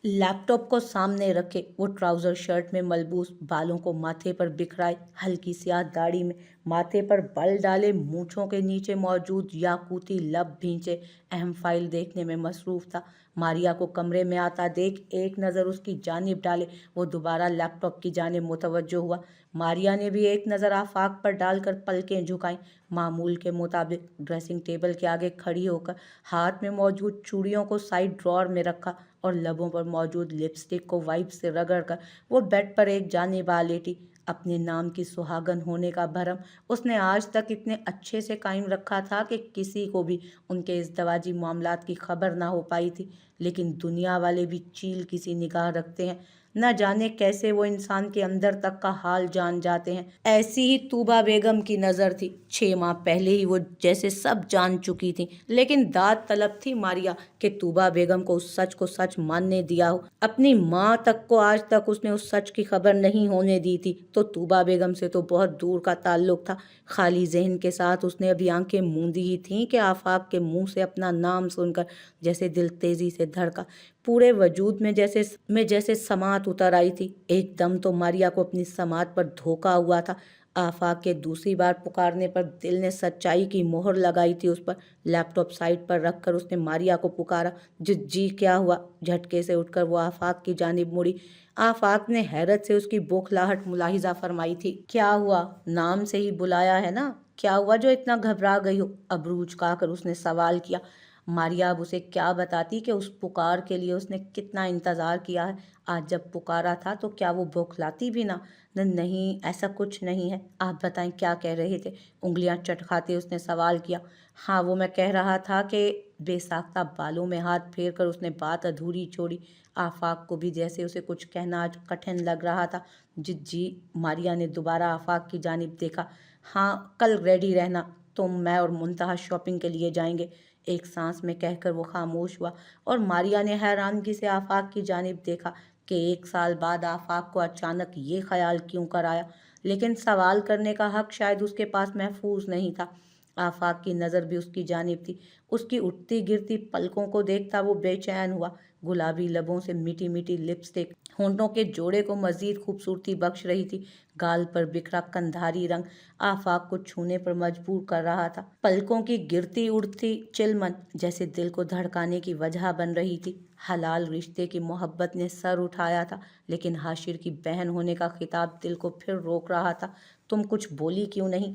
Laptop को सामने रखे वो ट्राउज़र शर्ट में मलबूस, बालों को माथे पर बिखराए, हल्की स्याह दाढ़ी में माथे पर बल डाले, मूंछों के नीचे मौजूद याकूती लब भींचे अहम फाइल देखने में मसरूफ़ था। मारिया को कमरे में आता देख एक नज़र उसकी जानिब डाले वो दोबारा लैपटॉप की जानिब मुतवज्जो हुआ। मारिया ने भी एक नज़र आफाक पर डालकर पलकें झुकाईं। मामूल के मुताबिक ड्रेसिंग टेबल के आगे खड़ी होकर हाथ में मौजूद चूड़ियों को साइड ड्रॉर में रखा और लबों पर मौजूद लिपस्टिक को वाइप से रगड़कर वो बेड पर एक जानिब आ लेटी। अपने नाम की सुहागन होने का भरम उसने आज तक इतने अच्छे से कायम रखा था कि किसी को भी उनके इस दवाजी मामलात की खबर ना हो पाई थी। लेकिन दुनिया वाले भी चील किसी निगाह रखते हैं, न जाने कैसे वो इंसान के अंदर तक का हाल जान जाते हैं। ऐसी ही तूबा बेगम की नज़र थी। 6 माह पहले ही वो जैसे सब जान चुकी थी, लेकिन दाद तलब थी मारिया कि तूबा बेगम को उस सच को सच मानने दिया हो। अपनी माँ तक को आज तक उसने उस सच की खबर नहीं होने दी थी, तो तूबा बेगम से तो बहुत दूर का ताल्लुक था। खाली जहन के साथ उसने अभी आंखें मूंदी ही थीं कि आफाक के मुंह से अपना नाम सुनकर जैसे दिल तेजी से धड़का, पूरे वजूद में जैसे समात उतर आई थी। एकदम तो मारिया को अपनी समात पर धोखा हुआ था। आफाक के दूसरी बार पुकारने पर दिल ने सच्चाई की मोहर लगाई थी उस पर। लैपटॉप साइड पर रखकर उसने मारिया को पुकारा। जी क्या हुआ? झटके से उठकर वो आफाक की जानिब मुड़ी। आफाक ने हैरत से उसकी बौखलाहट मुलाहिजा फरमाई थी। क्या हुआ? नाम से ही बुलाया है ना, क्या हुआ जो इतना घबरा गई हो? अबरू उचकाकर उसने सवाल किया। मारिया अब उसे क्या बताती कि उस पुकार के लिए उसने कितना इंतज़ार किया है। आज जब पुकारा था तो क्या वो बौखलाती भी ना? नहीं, ऐसा कुछ नहीं है। आप बताएं क्या कह रहे थे? उंगलियां चटखाते उसने सवाल किया। हाँ, वो मैं कह रहा था कि बेसाख्ता बालों में हाथ फेर कर उसने बात अधूरी छोड़ी। आफाक को भी जैसे उसे कुछ कहना आज कठिन लग रहा था। जी, मारिया ने दोबारा आफाक की जानिब देखा। हाँ, कल रेडी रहना, तुम, मैं और मुंतहा शॉपिंग के लिए जाएंगे। एक सांस में कहकर वो खामोश हुआ और मारिया ने हैरानगी से आफाक की जानिब देखा कि 1 साल बाद आफाक को अचानक ये ख्याल क्यों कर आया। लेकिन सवाल करने का हक शायद उसके पास महफूज नहीं था। आफाक की नज़र भी उसकी जानिब थी। उसकी उठती गिरती पलकों को देखता वो बेचैन हुआ। गुलाबी लबों से मीठी मीठी लिपस्टिक होंठों के जोड़े को मजीद खूबसूरती बख्श रही थी। गाल पर बिखरा कंधारी रंग आफाक को छूने पर मजबूर कर रहा था। पलकों की गिरती उड़ती चिलमन जैसे दिल को धड़काने की वजह बन रही थी। हलाल रिश्ते की मोहब्बत ने सर उठाया था, लेकिन हाशिर की बहन होने का खिताब दिल को फिर रोक रहा था। तुम कुछ बोली क्यों नहीं?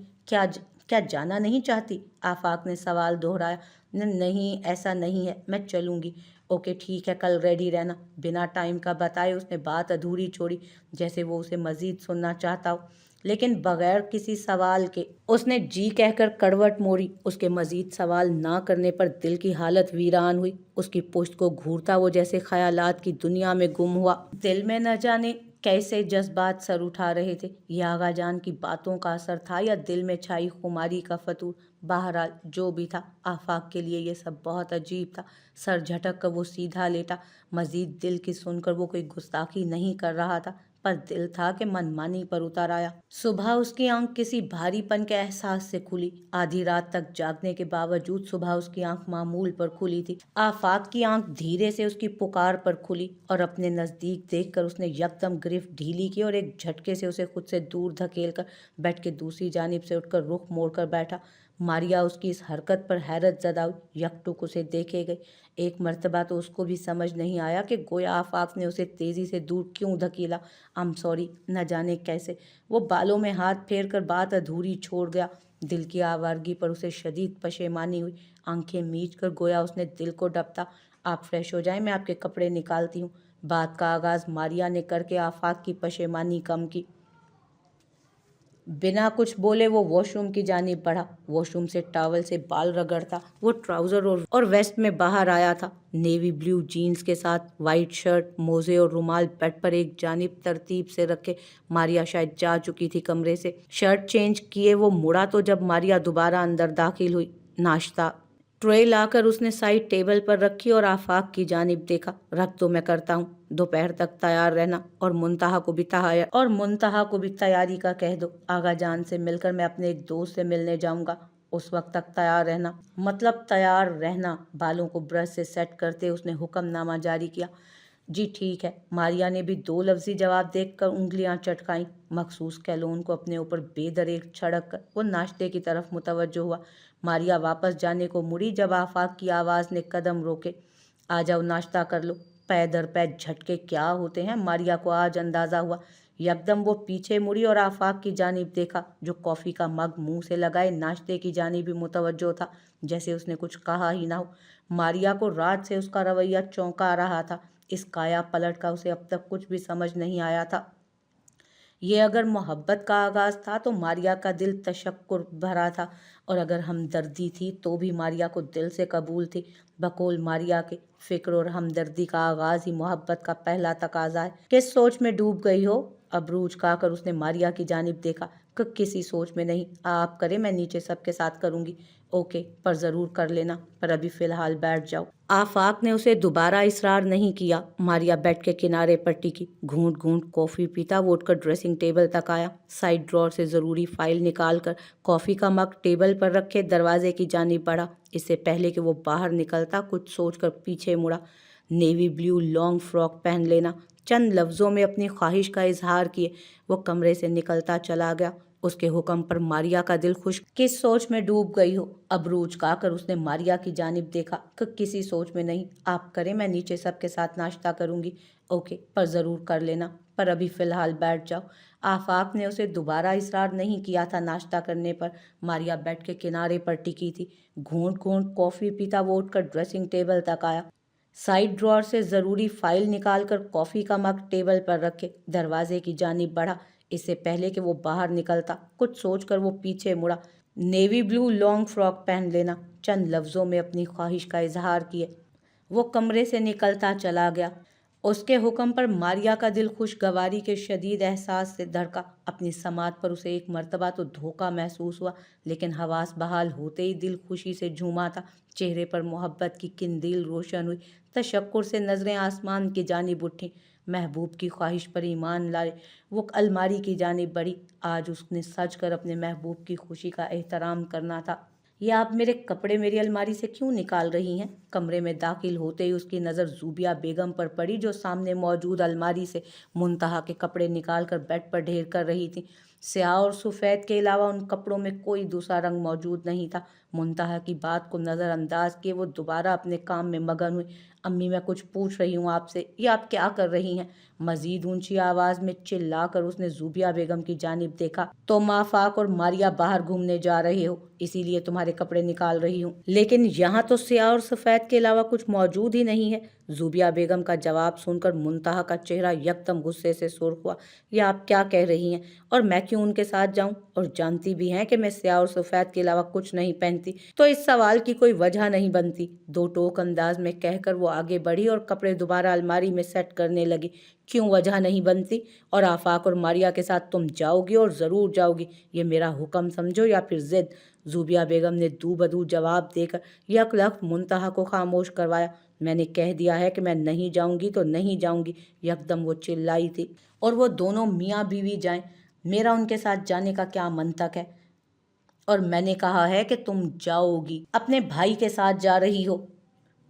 क्या जाना नहीं चाहती? आफाक ने सवाल दोहराया। नहीं, ऐसा नहीं है, मैं चलूंगी। ओके ठीक है, कल रेडी रहना। बिना टाइम का बताए उसने बात अधूरी छोड़ी, जैसे वो उसे मजीद सुनना चाहता हो। लेकिन बगैर किसी सवाल के उसने जी कहकर करवट मोड़ी। उसके मजीद सवाल ना करने पर दिल की हालत वीरान हुई। उसकी पुश्त को घूरता वो जैसे ख्यालात की दुनिया में गुम हुआ। दिल में न जाने कैसे जज्बात सर उठा रहे थे। ये आगा जान की बातों का असर था या दिल में छाई खुमारी का फतूर। बहरहाल जो भी था, आफाक के लिए ये सब बहुत अजीब था। सर झटक कर वो सीधा लेटा। मजीद दिल की सुनकर वो कोई गुस्ताखी नहीं कर रहा था, पर दिल था कि मनमानी पर उतर आया। सुबह उसकी आंख किसी भारीपन के एहसास से खुली। आधी रात तक जागने के बावजूद सुबह उसकी आंख मामूल पर खुली थी। आफाक की आंख धीरे से उसकी पुकार पर खुली और अपने नजदीक देखकर उसने यकदम गिरफ्त ढीली की और एक झटके से उसे खुद से दूर धकेलकर बेड के दूसरी जानिब से उठकर रुख मोड़कर बैठा। मारिया उसकी इस हरकत पर हैरत ज़दा हुई, यकटुक उसे देखे गई। एक मर्तबा तो उसको भी समझ नहीं आया कि गोया आफाक ने उसे तेज़ी से दूर क्यों धकेला। आई एम सॉरी, न जाने कैसे वो बालों में हाथ फेर कर बात अधूरी छोड़ गया। दिल की आवारगी पर उसे शदीद पशेमानी हुई। आंखें मीच कर गोया उसने दिल को डपटा। आप फ्रेश हो जाएं, मैं आपके कपड़े निकालती हूँ। बात का आगाज़ मारिया ने करके आफाक की पशेमानी कम की। बिना कुछ बोले वो वॉशरूम की जानिब बढ़ा। वॉशरूम से टॉवल से बाल रगड़ता वो ट्राउज़र और वेस्ट में बाहर आया था। नेवी ब्लू जीन्स के साथ वाइट शर्ट, मोजे और रुमाल बेड पर एक जानिब तरतीब से रखे। मारिया शायद जा चुकी थी कमरे से। शर्ट चेंज किए वो मुड़ा तो जब मारिया दोबारा अंदर दाखिल हुई। नाश्ता ट्रे लाकर उसने साइड टेबल पर रखी और आफाक की जानिब देखा। रख दो, मैं करता हूँ। दोपहर तक तैयार रहना और मुंतहा को भी तैयारी का कह दो। आगा जान से मिलकर मैं अपने एक दोस्त से मिलने जाऊंगा। उस वक्त तक तैयार रहना। मतलब तैयार रहना। बालों को ब्रश से सेट करते उसने हुक्मनामा जारी किया। जी ठीक है। मारिया ने भी दो लफ्जी जवाब देकर उंगलियां चटकाईं। मखसूस कैलोन को अपने ऊपर बेदरेक छड़क कर वो नाश्ते की तरफ मुतवज्जो हुआ। मारिया वापस जाने को मुड़ी जब आफाक की आवाज़ ने कदम रोके। आ जाओ, नाश्ता कर लो। पै दर पै झटके क्या होते हैं, मारिया को आज अंदाज़ा हुआ। यकदम वो पीछे मुड़ी और आफाक की जानिब देखा, जो कॉफ़ी का मग मुंह से लगाए नाश्ते की जानिब भी मुतवज्जो था, जैसे उसने कुछ कहा ही ना हो। मारिया को रात से उसका रवैया चौंका रहा था। इस काया पलट का उसे अब तक कुछ भी समझ नहीं आया था। ये अगर मोहब्बत का आगाज़ था तो मारिया का दिल तशक्कुर भरा था, और अगर हमदर्दी थी तो भी मारिया को दिल से कबूल थी। बकौल मारिया के फ़िक्र और हमदर्दी का आगाज़ ही मोहब्बत का पहला तकाजा है। किस सोच में डूब गई हो? अबरू उचकाकर उसने मारिया की जानिब देखा। किसी सोच में नहीं, आप करें, मैं नीचे सबके साथ करूँगी। ओके, पर ज़रूर कर लेना, पर अभी फ़िलहाल बैठ जाओ। आफाक ने उसे दोबारा इसरार नहीं किया। मारिया बेड के किनारे पर टिकी, घूंट घूंट कॉफ़ी पीता वो उठकर ड्रेसिंग टेबल तक आया। साइड ड्रॉर से ज़रूरी फाइल निकालकर कॉफ़ी का मग टेबल पर रखे दरवाजे की जानिब बढ़ा। इससे पहले कि वो बाहर निकलता कुछ सोचकर पीछे मुड़ा। नेवी ब्लू लॉन्ग फ्रॉक पहन लेना, चंद लफ्ज़ों में अपनी ख्वाहिश का इजहार किए वो कमरे से निकलता चला गया। उसके हुक्म पर मारिया का दिल खुश। किस सोच में डूब गई हो? अबरू उचकाकर उसने मारिया की जानिब देखा। किसी सोच में नहीं, आप करें, मैं नीचे सबके साथ नाश्ता करूंगी। ओके, पर ज़रूर कर लेना, पर अभी फ़िलहाल बैठ जाओ। आफाक ने उसे दोबारा इसरार नहीं किया था नाश्ता करने पर। मारिया बेड के किनारे पर टिकी थी, घूंट घूंट कॉफ़ी पीता वो उठकर ड्रेसिंग टेबल तक आया। साइड ड्रॉर से ज़रूरी फाइल निकालकर कॉफ़ी का मग टेबल पर रखे दरवाजे की जानिब बढ़ा। इससे पहले कि वो बाहर निकलता कुछ सोचकर वो पीछे मुड़ा। नेवी ब्लू लॉन्ग फ्रॉक पहन लेना, चंद लफ्ज़ों में अपनी ख्वाहिश का इजहार किए वो कमरे से निकलता चला गया। उसके हुक्म पर मारिया का दिल खुशगवारी के शदीद एहसास से धड़का। अपनी समात पर उसे एक मर्तबा तो धोखा महसूस हुआ, लेकिन हवास बहाल होते ही दिल खुशी से झूमा था। चेहरे पर मोहब्बत की किंदील रोशन हुई। तशक्कुर से नज़रें आसमान की जानिब उठी। महबूब की ख्वाहिश पर ईमान लाए वो अलमारी की जानिब बढ़ी। आज उसने सज कर अपने महबूब की खुशी का एहतराम करना था। ये आप मेरे कपड़े मेरी अलमारी से क्यों निकाल रही हैं? कमरे में दाखिल होते ही उसकी नज़र ज़ूबिया बेगम पर पड़ी, जो सामने मौजूद अलमारी से मुंतहा के कपड़े निकाल कर बेड पर ढेर कर रही थी। स्याह और सफ़ेद के अलावा उन कपड़ों में कोई दूसरा रंग मौजूद नहीं था। मुंतहा की बात को नज़रअंदाज किए वो दोबारा अपने काम में मगन हुई। अम्मी, मैं कुछ पूछ रही हूँ आपसे, ये आप क्या कर रही हैं? मजीद ऊंची आवाज़ में चिल्लाकर उसने ज़ूबिया बेगम की जानिब देखा। तो आफाक और मारिया बाहर घूमने जा रहे हो, इसीलिए तुम्हारे कपड़े निकाल रही हूँ, लेकिन यहाँ तो स्याह और सफ़ेद के अलावा कुछ मौजूद ही नहीं है। ज़ूबिया बेगम का जवाब सुनकर मुंतहा का चेहरा यकदम गुस्से से सुर्ख हुआ। यह आप क्या कह रही हैं, और मैं क्यों उनके साथ जाऊं? और जानती भी हैं कि मैं स्याह और सफ़ेद के अलावा कुछ नहीं पहनती, तो इस सवाल की कोई वजह नहीं बनती। दो टोक अंदाज में कहकर वो आगे बढ़ी और कपड़े दोबारा अलमारी में सेट करने लगी। क्यों वजह नहीं बनती? और आफाक और मारिया के साथ तुम जाओगी और ज़रूर जाओगी, ये मेरा हुक्म समझो या फिर ज़िद। ज़ूबिया बेगम ने दू बदू जवाब देकर यकलख्त मुंतहा को खामोश करवाया। मैंने कह दिया है कि मैं नहीं जाऊंगी तो नहीं जाऊंगी, यकदम वो चिल्लाई थी। और वो दोनों मियाँ बीवी जाएं, मेरा उनके साथ जाने का क्या मंतक है? और मैंने कहा है कि तुम जाओगी, अपने भाई के साथ जा रही हो।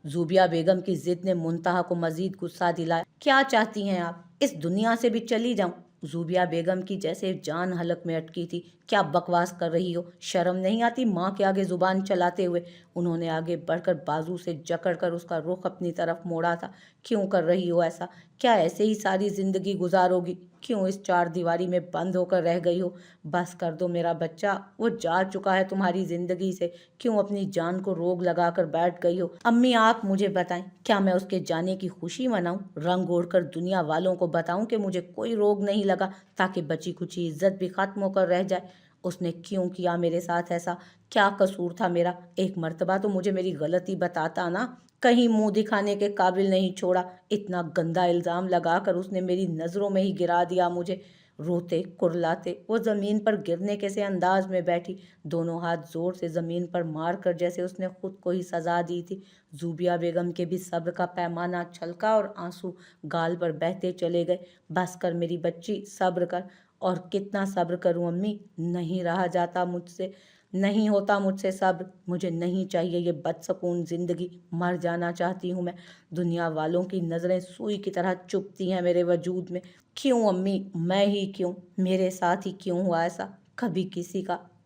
ज़ूबिया बेगम की जिद ने मुंतहा को मजीद गुस्सा दिलाया। क्या चाहती हैं आप? इस दुनिया से भी चली जाऊं? ज़ूबिया बेगम की जैसे जान हलक में अटकी थी। क्या बकवास कर रही हो? शर्म नहीं आती माँ के आगे ज़ुबान चलाते हुए? उन्होंने आगे बढ़कर बाजू से जकड़कर उसका रुख अपनी तरफ मोड़ा था। क्यों कर रही हो ऐसा? क्या ऐसे ही सारी ज़िंदगी गुजारोगी? क्यों इस चार दीवारी में बंद होकर रह गई हो? बस कर दो मेरा बच्चा, वो जा चुका है तुम्हारी ज़िंदगी से। क्यों अपनी जान को रोग लगाकर बैठ गई हो? अम्मी, आप मुझे बताएं, क्या मैं उसके जाने की खुशी मनाऊं, रंग ओढ़कर दुनिया वालों को बताऊं कि मुझे कोई रोग नहीं लगा, ताकि बची कुची इज्जत भी खत्म होकर रह जाए? उसने क्यों किया मेरे साथ ऐसा? क्या कसूर था मेरा? एक मर्तबा तो मुझे मेरी गलती बताता ना। कहीं मुंह दिखाने के काबिल नहीं छोड़ा। इतना गंदा इल्ज़ाम लगाकर उसने मेरी नज़रों में ही गिरा दिया मुझे। रोते कुर्लाते वो ज़मीन पर गिरने के से अंदाज में बैठी, दोनों हाथ जोर से ज़मीन पर मार कर जैसे उसने खुद को ही सज़ा दी थी। ज़ूबिया बेगम के भी सब्र का पैमाना छलका और आंसू गाल पर बहते चले गए। बस कर मेरी बच्ची, सब्र कर। और कितना सब्र करूं अम्मी, नहीं रहा जाता मुझसे। नहीं होता मुझसे सब्र, मुझे नहीं चाहिए ये बदसकून ज़िंदगी, मर जाना चाहती हूँ मैं। दुनिया वालों की नज़रें सुई की तरह चुभती हैं मेरे वजूद में। क्यों अम्मी, मैं ही क्यों, मेरे साथ ही क्यों हुआ ऐसा? कभी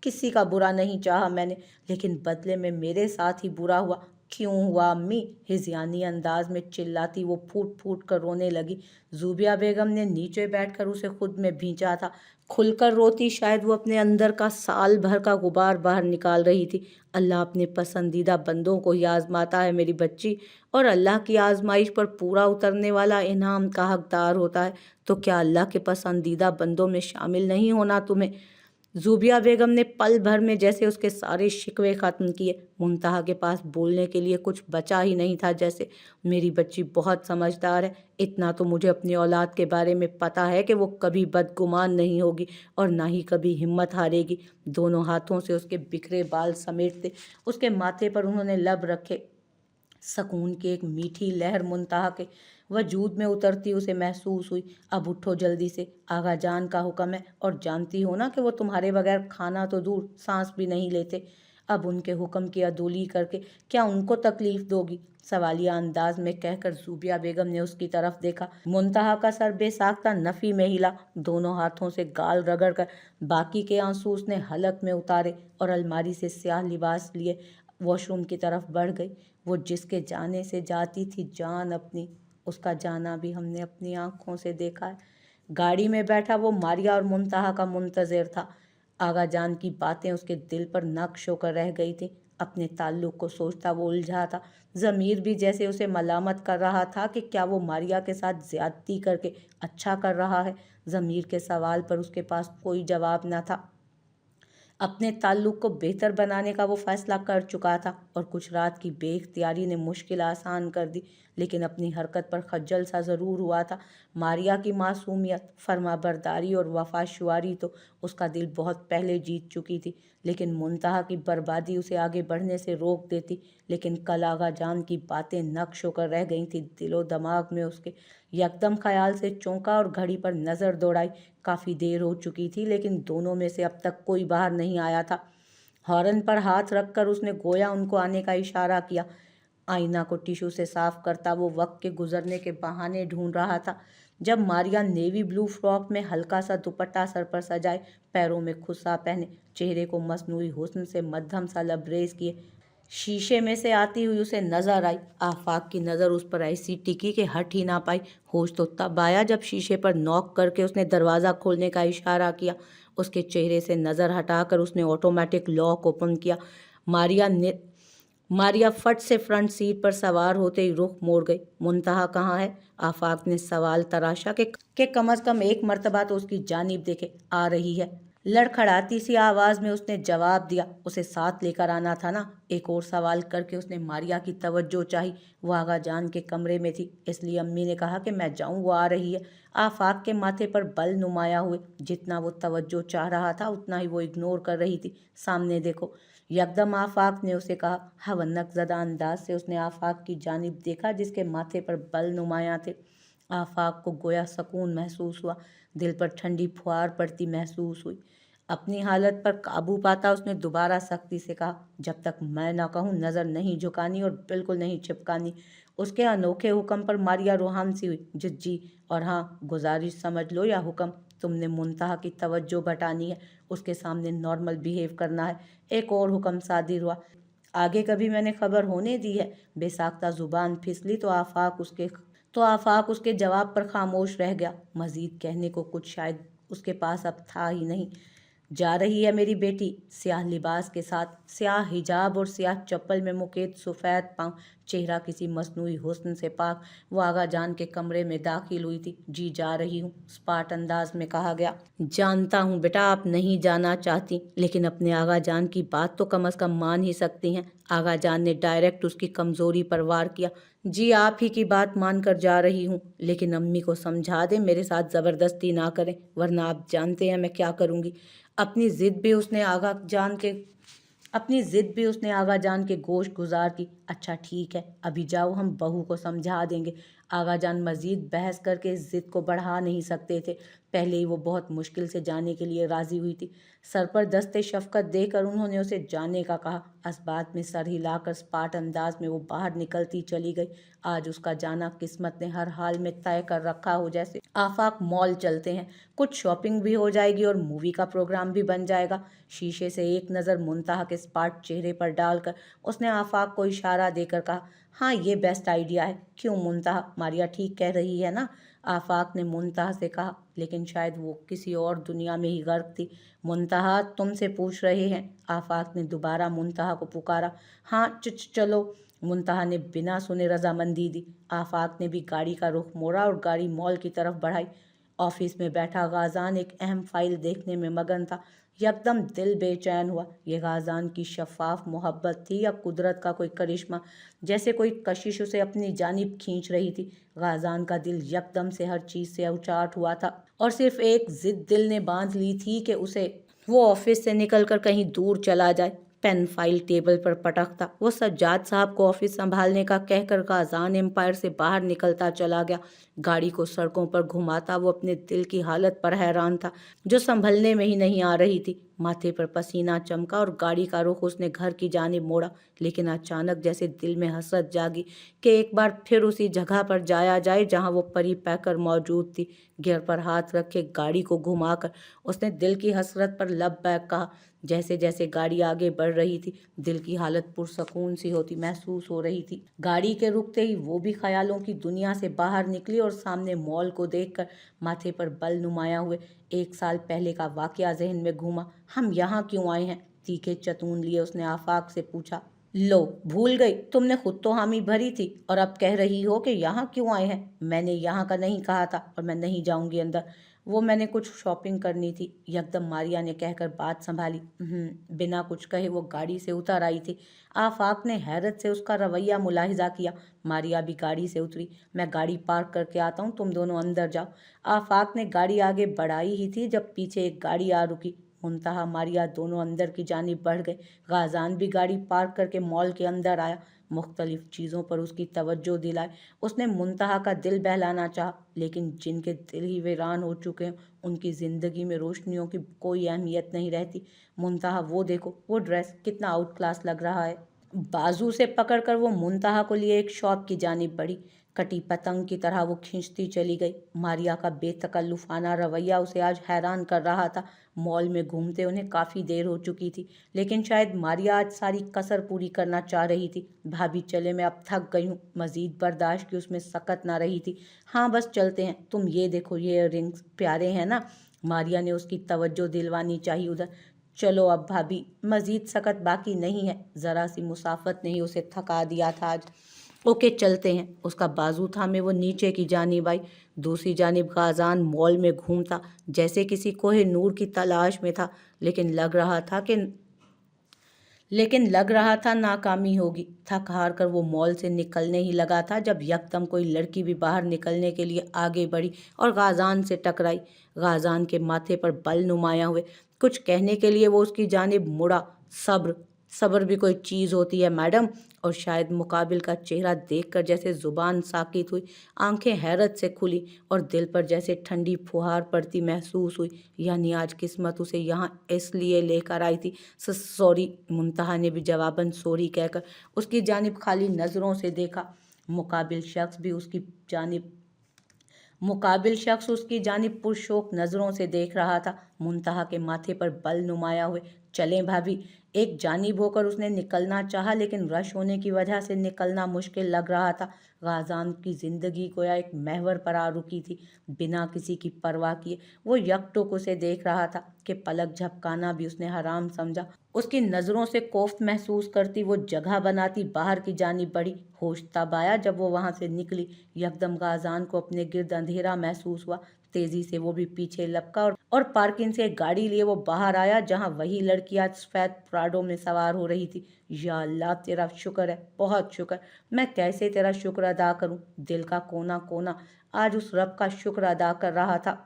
किसी का बुरा नहीं चाहा मैंने, लेकिन बदले में मेरे साथ ही बुरा हुआ। क्यों हुआ अम्मी? हिज़यानी अंदाज में चिल्लाती वो फूट फूट कर रोने लगी। ज़ूबिया बेगम ने नीचे बैठकर उसे खुद में भींचा था। खुलकर रोती शायद वो अपने अंदर का साल भर का गुबार बाहर निकाल रही थी। अल्लाह अपने पसंदीदा बंदों को ही आजमाता है मेरी बच्ची, और अल्लाह की आजमाइश पर पूरा उतरने वाला इनाम का हकदार होता है। तो क्या अल्लाह के पसंदीदा बंदों में शामिल नहीं होना तुम्हें? ज़ूबिया बेगम ने पल भर में जैसे उसके सारे शिकवे ख़त्म किए। मुंतहा के पास बोलने के लिए कुछ बचा ही नहीं था जैसे। मेरी बच्ची बहुत समझदार है, इतना तो मुझे अपनी औलाद के बारे में पता है कि वो कभी बदगुमान नहीं होगी और ना ही कभी हिम्मत हारेगी। दोनों हाथों से उसके बिखरे बाल समेटते उसके माथे पर उन्होंने लब रखे। सकून की एक मीठी लहर मुंतहा के वजूद में उतरती उसे महसूस हुई। अब उठो जल्दी से, आगा जान का हुक्म है, और जानती हो ना कि वो तुम्हारे बगैर खाना तो दूर सांस भी नहीं लेते। अब उनके हुक्म की अदोली करके क्या उनको तकलीफ दोगी? सवालिया अंदाज में कहकर ज़ूबिया बेगम ने उसकी तरफ देखा। मुंतहा का सर बेसाख्ता नफ़ी में हिला। दोनों हाथों से गाल रगड़ कर बाकी के आंसू उसने हलक में उतारे और अलमारी से स्याह लिबास लिए वॉशरूम की तरफ बढ़ गई। वो जिसके जाने से जाती थी जान अपनी, उसका जाना भी हमने अपनी आंखों से देखा है। गाड़ी में बैठा वो मारिया और मुंतहा का मुंतज़िर था। आगा जान की बातें उसके दिल पर नक्श होकर रह गई थी। अपने ताल्लुक को सोचता वो उलझा था। ज़मीर भी जैसे उसे मलामत कर रहा था कि क्या वो मारिया के साथ ज़्यादती करके अच्छा कर रहा है। ज़मीर के सवाल पर उसके पास कोई जवाब न था। अपने ताल्लुक को बेहतर बनाने का वो फैसला कर चुका था, और कुछ रात की बेख्तियारी ने मुश्किल आसान कर दी, लेकिन अपनी हरकत पर खज्जल सा ज़रूर हुआ था। मारिया की मासूमियत, फर्माबरदारी और वफाशुआरी तो उसका दिल बहुत पहले जीत चुकी थी, लेकिन मुंतहा की बर्बादी उसे आगे बढ़ने से रोक देती। लेकिन कल आगा जान की बातें नक्श होकर रह गई थी दिलो दिमाग में उसके। यकदम ख्याल से चौंका और घड़ी पर नज़र दौड़ाई। काफ़ी देर हो चुकी थी, लेकिन दोनों में से अब तक कोई बाहर नहीं आया था। हॉर्न पर हाथ रखकर उसने गोया उनको आने का इशारा किया। आईना को टिश्यू से साफ करता वो वक्त के गुजरने के बहाने ढूंढ रहा था। जब मारिया नेवी ब्लू फ्रॉक में हल्का सा दुपट्टा सर पर सजाए, पैरों में खुस्सा पहने, चेहरे को मसनूई हुस्न से मध्यम सा लबरेज किए शीशे में से आती हुई उसे नजर आई। आफाक की नज़र उस पर ऐसी टिकी कि हट ही ना पाई। होश तो तब आया जब शीशे पर नॉक करके उसने दरवाज़ा खोलने का इशारा किया। उसके चेहरे से नज़र हटाकर उसने ऑटोमेटिक लॉक ओपन किया। मारिया ने मारिया फट से फ्रंट सीट पर सवार होते ही रुख मोड़ गई। मुंतहा कहाँ है? आफाक ने सवाल तराशा के कम अज़ कम एक मर्तबा तो उसकी जानिब देखे। आ रही है, लड़खड़ाती सी आवाज़ में उसने जवाब दिया। उसे साथ लेकर आना था ना? एक और सवाल करके उसने मारिया की तवज्जो चाही। वो आगा जान के कमरे में थी, इसलिए अम्मी ने कहा कि मैं जाऊं, वो आ रही है। आफाक के माथे पर बल नुमाया हुए। जितना वो तवज्जो चाह रहा था उतना ही वो इग्नोर कर रही थी। सामने देखो, यकदम आफाक ने उसे कहा। हवनक ज़दा अंदाज से उसने आफाक की जानिब देखा जिसके माथे पर बल नुमाया थे। आफाक को गोया सकून महसूस हुआ, दिल पर ठंडी फुहार पड़ती महसूस हुई। अपनी हालत पर काबू पाता उसने दोबारा सख्ती से कहा, जब तक मैं ना कहूँ नज़र नहीं झुकानी और बिल्कुल नहीं चिपकानी। उसके अनोखे हुक्म पर मारिया रूहान सी हुई। जी, और हाँ, गुजारिश समझ लो या हुक्म, तुमने मुंतहा की तवज्जो बटानी है, उसके सामने नॉर्मल बिहेव करना है। एक और हुक्म सादिर हुआ। आगे कभी मैंने खबर होने दी है? बेसाख्ता जुबान फिसली तो आफाक उसके जवाब पर खामोश रह गया। मजीद कहने को कुछ शायद उसके पास अब था ही नहीं। जा रही है मेरी बेटी, स्याह लिबास के साथ, स्याह हिजाब और स्याह चप्पल में मुकेद सफ़ेद पाँव, चेहरा किसी मसनूई हुस्न से पाक। वो आगा जान के कमरे में दाखिल हुई थी। जी, जा रही हूँ, स्पाट अंदाज में कहा गया। जानता हूँ बेटा आप नहीं जाना चाहती, लेकिन अपने आगा जान की बात तो कम अज़ कम मान ही सकती हैं। आगा जान ने डायरेक्ट उसकी कमज़ोरी पर वार किया। जी, आप ही की बात मान कर जा रही हूँ, लेकिन अम्मी को समझा दें मेरे साथ ज़बरदस्ती ना करें, वरना आप जानते हैं मैं क्या करूँगी। अपनी ज़िद भी उसने आगा जान के गोश गुजार की। अच्छा ठीक है, अभी जाओ, हम बहू को समझा देंगे। आगाजान मजीद बहस करके इस जिद को बढ़ा नहीं सकते थे। पहले ही वो बहुत मुश्किल से जाने के लिए राजी हुई थी। सर पर दस्ते शफकत देकर उन्होंने उसे जाने का कहा। अस्बात में सर हिलाकर स्पाट अंदाज में वो बाहर निकलती चली गई। आज उसका जाना किस्मत ने हर हाल में तय कर रखा हो। जैसे आफाक मॉल चलते हैं, कुछ शॉपिंग भी हो जाएगी और मूवी का प्रोग्राम भी बन जाएगा। शीशे से एक नज़र मुंतहा के स्पाट चेहरे पर डालकर उसने आफाक को इशारा देकर कहा, हाँ ये बेस्ट आइडिया है। क्यों मुंतहा, मारिया ठीक कह रही है ना? आफाक ने मुंतहा से कहा, लेकिन शायद वो किसी और दुनिया में ही गर्क थी। मुंतहा तुमसे पूछ रहे हैं? आफाक ने दोबारा मुंतहा को पुकारा। हाँ चलो। मुंतहा ने बिना सुने रजामंदी दी। आफाक ने भी गाड़ी का रुख मोड़ा और गाड़ी मॉल की तरफ बढ़ाई। ऑफिस में बैठा गाजान एक अहम फाइल देखने में मगन था। यकदम दिल बेचैन हुआ। ये गाजान की शफाफ मोहब्बत थी या कुदरत का कोई करिश्मा? जैसे कोई कशिश उसे अपनी जानिब खींच रही थी। गाजान का दिल यकदम से हर चीज से उचाट हुआ था और सिर्फ एक जिद दिल ने बांध ली थी कि उसे वो ऑफिस से निकलकर कहीं दूर चला जाए। पेन फाइल टेबल पर पटकता वो सज्जाद साहब को ऑफिस संभालने का कहकर गाजान एम्पायर से बाहर निकलता चला गया। गाड़ी को सड़कों पर घुमाता वो अपने दिल की हालत पर हैरान था, जो संभलने में ही नहीं आ रही थी। माथे पर पसीना चमका और गाड़ी का रुख उसने घर की जानिब मोड़ा। लेकिन अचानक जैसे दिल में हसरत जागी कि एक बार फिर उसी जगह पर जाया जाए जहां वो परी पैकर मौजूद थी। गियर पर हाथ रखे गाड़ी को घुमाकर उसने दिल की हसरत पर लब्बैक कहा। जैसे जैसे गाड़ी आगे बढ़ रही थी, दिल की हालत पुरसकून सी होती महसूस हो रही थी। गाड़ी के रुकते ही वो भी ख्यालों की दुनिया से बाहर निकली और सामने मॉल को देखकर माथे पर बल नुमाया हुए 1 साल पहले का वाकया जहन में घूमा। हम यहाँ क्यों आए हैं? तीखे चतून लिए उसने आफाक से पूछा। लो, भूल गई? तुमने खुद तो हामी भरी थी और अब कह रही हो कि यहाँ क्यों आए हैं? मैंने यहाँ का नहीं कहा था और मैं नहीं जाऊंगी अंदर। वो मैंने कुछ शॉपिंग करनी थी, यकदम मारिया ने कहकर बात संभाली। बिना कुछ कहे वो गाड़ी से उतर आई थी। आफाक ने हैरत से उसका रवैया मुलाहिजा किया। मारिया भी गाड़ी से उतरी। मैं गाड़ी पार्क करके आता हूँ, तुम दोनों अंदर जाओ। आफाक ने गाड़ी आगे बढ़ाई ही थी जब पीछे एक गाड़ी आ रुकी। मुंतहा मारिया दोनों अंदर की जानिब बढ़ गए। गाजान भी गाड़ी पार्क करके मॉल के अंदर आया। मुख्तलिफ चीज़ों पर उसकी तवज्जो दिलाए उसने मुंतहा का दिल बहलाना चाहा, लेकिन जिनके दिल ही वीरान हो चुके हैं उनकी ज़िंदगी में रोशनियों की कोई अहमियत नहीं रहती। मुंतहा वो देखो, वो ड्रेस कितना आउट क्लास लग रहा है। बाजू से पकड़कर वो मुंतहा को लिए एक शॉप की जानिब बढ़ी। कटी पतंग की तरह वो खींचती चली गई। मारिया का बेतकल्लुफाना रवैया उसे आज हैरान कर रहा था। मॉल में घूमते उन्हें काफ़ी देर हो चुकी थी, लेकिन शायद मारिया आज सारी कसर पूरी करना चाह रही थी। भाभी चले, मैं अब थक गई हूँ। मजीद बर्दाश्त की उसमें सकत ना रही थी। हाँ बस चलते हैं। तुम ये देखो, ये इयररिंग्स प्यारे हैं ना? मारिया ने उसकी तवज्जो दिलवानी चाहिए उधर। चलो अब भाभी, मजीद सकत बाकी नहीं है। ज़रा सी मुसाफत ने ही उसे थका दिया था आज। ओके चलते हैं। उसका बाजू थामे वो नीचे की जानिब आई। दूसरी जानिब गाजान मॉल में घूमता जैसे किसी कोहे नूर की तलाश में था, लेकिन लग रहा था नाकामी होगी। थक हार कर वो मॉल से निकलने ही लगा था जब यकदम कोई लड़की भी बाहर निकलने के लिए आगे बढ़ी और गाजान से टकराई। गाजान के माथे पर बल नुमाया हुए कुछ कहने के लिए वो उसकी जानिब मुड़ा। सब्र, सब्र भी कोई चीज़ होती है मैडम? और शायद मुकाबिल का चेहरा देखकर जैसे जुबान साकित हुई, आंखें हैरत से खुली और दिल पर जैसे ठंडी फुहार पड़ती महसूस हुई। यानी आज किस्मत उसे यहाँ इसलिए लेकर आई थी। सॉरी, मुंतहा ने भी जवाबन सॉरी कहकर उसकी जानिब खाली नज़रों से देखा। मुकाबिल शख्स उसकी जानिब पुरशौक नज़रों से देख रहा था। मुंतहा के माथे पर बल नुमाया हुए, चलें भाभी। एक जानिब होकर उसने निकलना चाहा, लेकिन रश होने की वजह से निकलना मुश्किल लग रहा था। गाजान की ज़िंदगी गोया एक महवर पर आ रुकी थी। बिना किसी की परवाह किए वो यकटुक उसे देख रहा था कि पलक झपकाना भी उसने हराम समझा। उसकी नज़रों से कोफ्त महसूस करती वो जगह बनाती बाहर की जानिब बढ़ी। होश तब आया जब वो वहाँ से निकली। यकदम गाजान को अपने गिर्द अंधेरा महसूस हुआ। तेजी से वो भी पीछे लपका और पार्किंग से एक गाड़ी लिए वो बाहर आया जहां वही लड़की आज सफ़ेद प्राडो में सवार हो रही थी। या अल्लाह, तेरा शुक्र है, बहुत शुक्र। मैं कैसे तेरा शुक्र अदा करूं? दिल का कोना कोना आज उस रब का शुक्र अदा कर रहा था।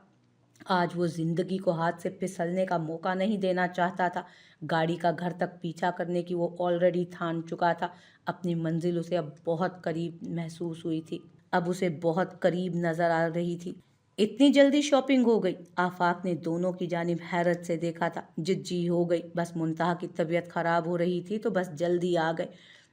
आज वो जिंदगी को हाथ से फिसलने का मौका नहीं देना चाहता था। गाड़ी का घर तक पीछा करने की वो ऑलरेडी ठान चुका था। अपनी मंजिल उसे अब बहुत करीब महसूस हुई थी। अब उसे बहुत करीब नजर आ रही थी। इतनी जल्दी शॉपिंग हो गई? आफाक ने दोनों की जानिब हैरत से देखा था। जिज्जी हो गई। बस मुंतहा की तबीयत खराब हो रही थी तो बस जल्दी आ गए।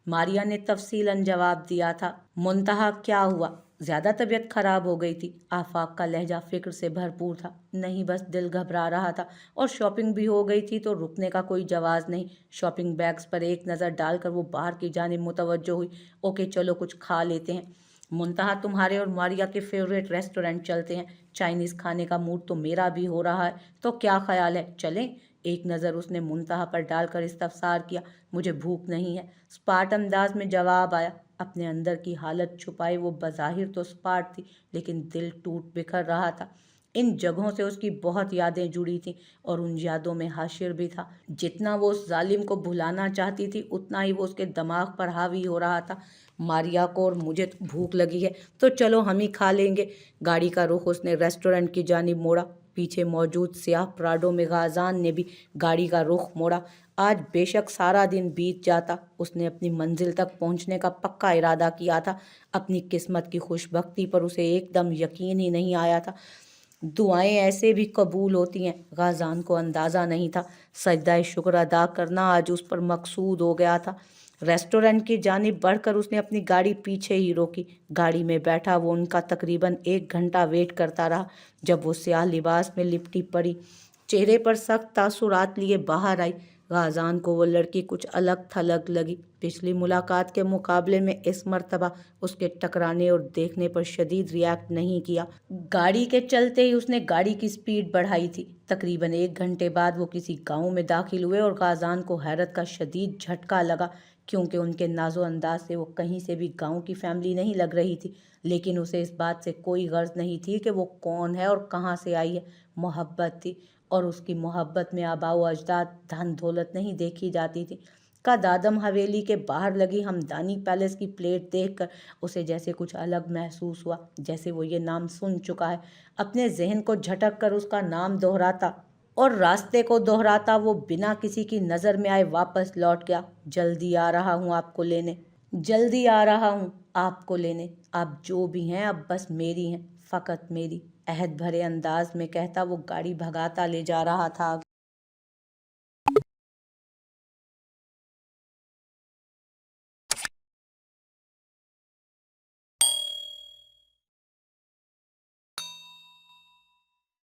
मारिया ने तफसीलन जवाब दिया था। मुंतहा क्या हुआ? ज्यादा तबीयत खराब हो गई थी? आफाक का लहजा फिक्र से भरपूर था। नहीं, बस दिल घबरा रहा था और शॉपिंग भी हो गई थी तो रुकने का कोई जवाज नहीं। शॉपिंग बैग्स पर एक नज़र डालकर वो बाहर की जानिब मुतवज्जो हुई। ओके चलो कुछ खा लेते हैं। मुंतहा तुम्हारे और मारिया के फेवरेट रेस्टोरेंट चलते हैं। चाइनीज़ खाने का मूड तो मेरा भी हो रहा है, तो क्या ख्याल है, चलें? एक नज़र उसने मुंतहा पर डालकर इस्तफसार किया। मुझे भूख नहीं है, स्पार्ट अंदाज में जवाब आया। अपने अंदर की हालत छुपाए वो बज़ाहिर तो स्पार्ट थी, लेकिन दिल टूट बिखर रहा था। इन जगहों से उसकी बहुत यादें जुड़ी थीं और उन यादों में हाशिर भी था। जितना वो उस जालिम को भुलाना चाहती थी उतना ही वो उसके दिमाग पर हावी हो रहा था। मारिया को और मुझे तो भूख लगी है, तो चलो हम ही खा लेंगे। गाड़ी का रुख उसने रेस्टोरेंट की जानिब मोड़ा। पीछे मौजूद सियाह प्राडो में गाजान ने भी गाड़ी का रुख मोड़ा। आज बेशक सारा दिन बीत जाता, उसने अपनी मंजिल तक पहुंचने का पक्का इरादा किया था। अपनी किस्मत की खुशबख्ती पर उसे एकदम यकीन ही नहीं आया था। दुआएं ऐसे भी कबूल होती हैं, गाजान को अंदाज़ा नहीं था। सजदा शुक्र अदा करना आज उस पर मकसूद हो गया था। रेस्टोरेंट की जानिब बढ़कर उसने अपनी गाड़ी पीछे ही रोकी। गाड़ी में बैठा वो उनका तकरीबन 1 घंटा वेट करता रहा। जब वो स्याह लिबास में लिपटी पड़ी, चेहरे पर सख्त तासुरात लिए बाहर आई, गाजान को वो लड़की कुछ अलग थलग लगी। पिछली मुलाकात के मुकाबले में इस मर्तबा उसके टकराने और देखने पर शदीद रिएक्ट नहीं किया। गाड़ी के चलते ही उसने गाड़ी की स्पीड बढ़ाई थी। तकरीबन 1 घंटे बाद वो किसी गांव में दाखिल हुए और गाजान को हैरत का शदीद झटका लगा, क्योंकि उनके नाजो अंदाज से वो कहीं से भी गांव की फैमिली नहीं लग रही थी। लेकिन उसे इस बात से कोई गर्ज नहीं थी कि वो कौन है और कहाँ से आई है। मोहब्बत थी, और उसकी मोहब्बत में आबाओ अजदाद धन दौलत नहीं देखी जाती थी। का दादम हवेली के बाहर लगी हमदानी पैलेस की प्लेट देखकर उसे जैसे कुछ अलग महसूस हुआ, जैसे वो ये नाम सुन चुका है। अपने जहन को झटक कर उसका नाम दोहराता और रास्ते को दोहराता वो बिना किसी की नज़र में आए वापस लौट गया। जल्दी आ रहा हूँ आपको लेने, जल्दी आ रहा हूँ आपको लेने। आप जो भी हैं अब बस मेरी हैं, फ़कत मेरी। अहद भरे अंदाज में कहता वो गाड़ी भगाता ले जा रहा था।